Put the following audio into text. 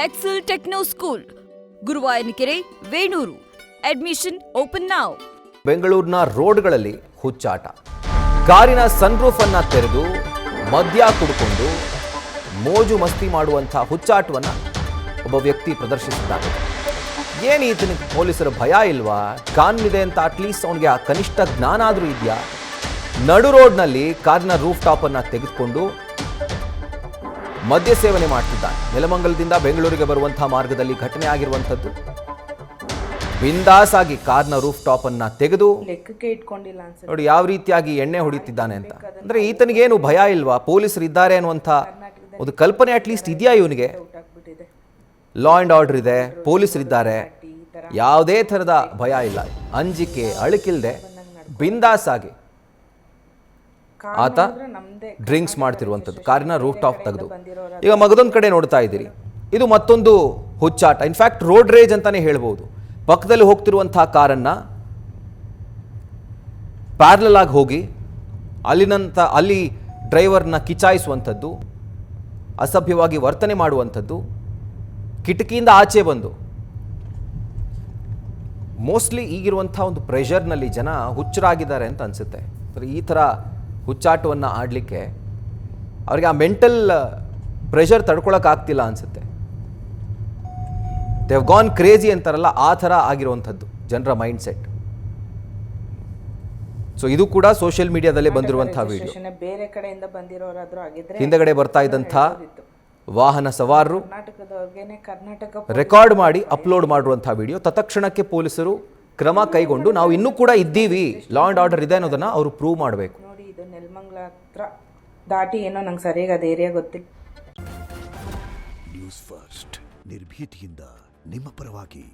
Excel techno school, Guruvayanakere, Venur. Admission open now. ಬೆಂಗಳೂರಿನ ರೋಡ್ಗಳಲ್ಲಿ ಹುಚ್ಚಾಟ. ಕಾರಿನ ಸನ್ರೂಫ್ ಅನ್ನ ತೆರೆದು ಮದ್ಯ ಕುಡ್ಕೊಂಡು ಮೋಜು ಮಸ್ತಿ ಮಾಡುವಂಥ ಹುಚ್ಚಾಟವನ್ನ ಒಬ್ಬ ವ್ಯಕ್ತಿ ಪ್ರದರ್ಶಿಸಿದ್ದಾನೆ. ಏನು ಈತನಿಗೆ ಪೊಲೀಸರ ಭಯ ಇಲ್ವಾ? ಕಾನೂನಿದೆ ಅಂತ ಅಟ್ಲೀಸ್ಟ್ ಅವನಿಗೆ ಆ ಕನಿಷ್ಠ ಜ್ಞಾನ ಆದರೂ ಇದೆಯಾ? ನಡು ರೋಡ್ನಲ್ಲಿ ಕಾರಿನ ರೂಫ್ ಟಾಪ್ ಅನ್ನ ತೆಗೆದುಕೊಂಡು ಮದ್ಯ ಸೇವನೆ ಮಾಡ್ತಿದ್ದಾನೆ. ನೆಲಮಂಗಲದಿಂದ ಬೆಂಗಳೂರಿಗೆ ಬರುವಂತಹ ಮಾರ್ಗದಲ್ಲಿ ಘಟನೆ ಆಗಿರುವಂಥದ್ದು. ಬಿಂದಾಸ್ ಆಗಿ ಕಾರ್ನ ರೂಫ್ ಟಾಪ್ ಅನ್ನ ತೆಗೆದು ನೋಡಿ ಯಾವ ರೀತಿಯಾಗಿ ಎಣ್ಣೆ ಹೊಡಿತಿದ್ದಾನೆ ಅಂತ. ಅಂದ್ರೆ ಈತನಿಗೇನು ಭಯ ಇಲ್ವಾ? ಪೊಲೀಸರು ಇದ್ದಾರೆ ಅನ್ನುವಂಥ ಒಂದು ಕಲ್ಪನೆ ಅಟ್ಲೀಸ್ಟ್ ಇದೆಯಾ ಇವನಿಗೆ? ಲಾ ಅಂಡ್ ಆರ್ಡರ್ ಇದೆ, ಪೊಲೀಸರಿದ್ದಾರೆ, ಯಾವುದೇ ಥರದ ಭಯ ಇಲ್ಲ, ಅಂಜಿಕೆ ಅಳಕಿಲ್ದೆ ಬಿಂದಾಸ್ ಆಗಿ ಆತ ಡ್ರಿಂಕ್ಸ್ ಮಾಡ್ತಿರುವಂಥದ್ದು ಕಾರಿನ ರೂಫ್ ಟಾಪ್ ತೆಗೆದು. ಈಗ ಮಗದೊಂದು ಕಡೆ ನೋಡ್ತಾ ಇದ್ದೀರಿ, ಇದು ಮತ್ತೊಂದು ಹುಚ್ಚಾಟ. ಇನ್ಫ್ಯಾಕ್ಟ್ ರೋಡ್ ರೇಜ್ ಅಂತಾನೆ ಹೇಳ್ಬೋದು. ಪಕ್ಕದಲ್ಲಿ ಹೋಗ್ತಿರುವಂತಹ ಕಾರನ್ನ ಪ್ಯಾರಲಲ್ ಆಗಿ ಹೋಗಿ ಅಲ್ಲಿ ಡ್ರೈವರ್ನ ಕಿಚಾಯಿಸುವಂಥದ್ದು, ಅಸಭ್ಯವಾಗಿ ವರ್ತನೆ ಮಾಡುವಂಥದ್ದು, ಕಿಟಕಿಯಿಂದ ಆಚೆ ಬಂದು ಮೋಸ್ಟ್ಲಿ ಈಗಿರುವಂಥ ಒಂದು ಪ್ರೆಷರ್ನಲ್ಲಿ ಜನ ಹುಚ್ಚರಾಗಿದ್ದಾರೆ ಅಂತ ಅನಿಸುತ್ತೆ. ಈ ಥರ ಹುಚ್ಚಾಟವನ್ನು ಆಡಲಿಕ್ಕೆ ಅವ್ರಿಗೆ ಆ ಮೆಂಟಲ್ ಪ್ರೆಷರ್ ತಡ್ಕೊಳಕ್ಕಾಗ್ತಿಲ್ಲ ಅನಿಸುತ್ತೆ. ದೇ ಹ್ಯಾವ್ ಗಾನ್ ಕ್ರೇಜಿ ಅಂತಾರಲ್ಲ, ಆ ಥರ ಆಗಿರುವಂಥದ್ದು ಜನರ ಮೈಂಡ್ ಸೆಟ್. ಸೊ ಇದು ಕೂಡ ಸೋಷಿಯಲ್ ಮೀಡಿಯಾದಲ್ಲೇ ಬಂದಿರುವಂತಹ ವಿಡಿಯೋ. ಬೇರೆ ಕಡೆಯಿಂದ ಬಂದಿರೋರಾದ್ರೂ ಆಗಿದ್ರೆ ಹಿಂದಗಡೆ ಬರ್ತಾ ಇದ್ದಂಥ ವಾಹನ ಸವಾರರು ರೆಕಾರ್ಡ್ ಮಾಡಿ ಅಪ್ಲೋಡ್ ಮಾಡಿರುವಂತಹ ವಿಡಿಯೋ. ತತ್ಕ್ಷಣಕ್ಕೆ ಪೊಲೀಸರು ಕ್ರಮ ಕೈಗೊಂಡು ನಾವು ಇನ್ನೂ ಕೂಡ ಇದ್ದೀವಿ, ಲಾ ಅಂಡ್ ಆರ್ಡರ್ ಇದೆ ಅನ್ನೋದನ್ನ ಅವರು ಪ್ರೂವ್ ಮಾಡಬೇಕು. ನೋಡಿ, ಇದು ನೆಲಮಂಗಲ ಹತ್ರ ದಾಟಿ ಏನೋ ನಂಗೆ ಸರಿಯಾಗಿ ಅದು ಏರಿಯಾ ಗೊತ್ತಿಲ್ಲ. ನ್ಯೂಸ್ ಫಸ್ಟ್ ನಿರ್ಭೀತಿಯಿಂದ ನಿಮ್ಮ ಪರವಾಗಿ.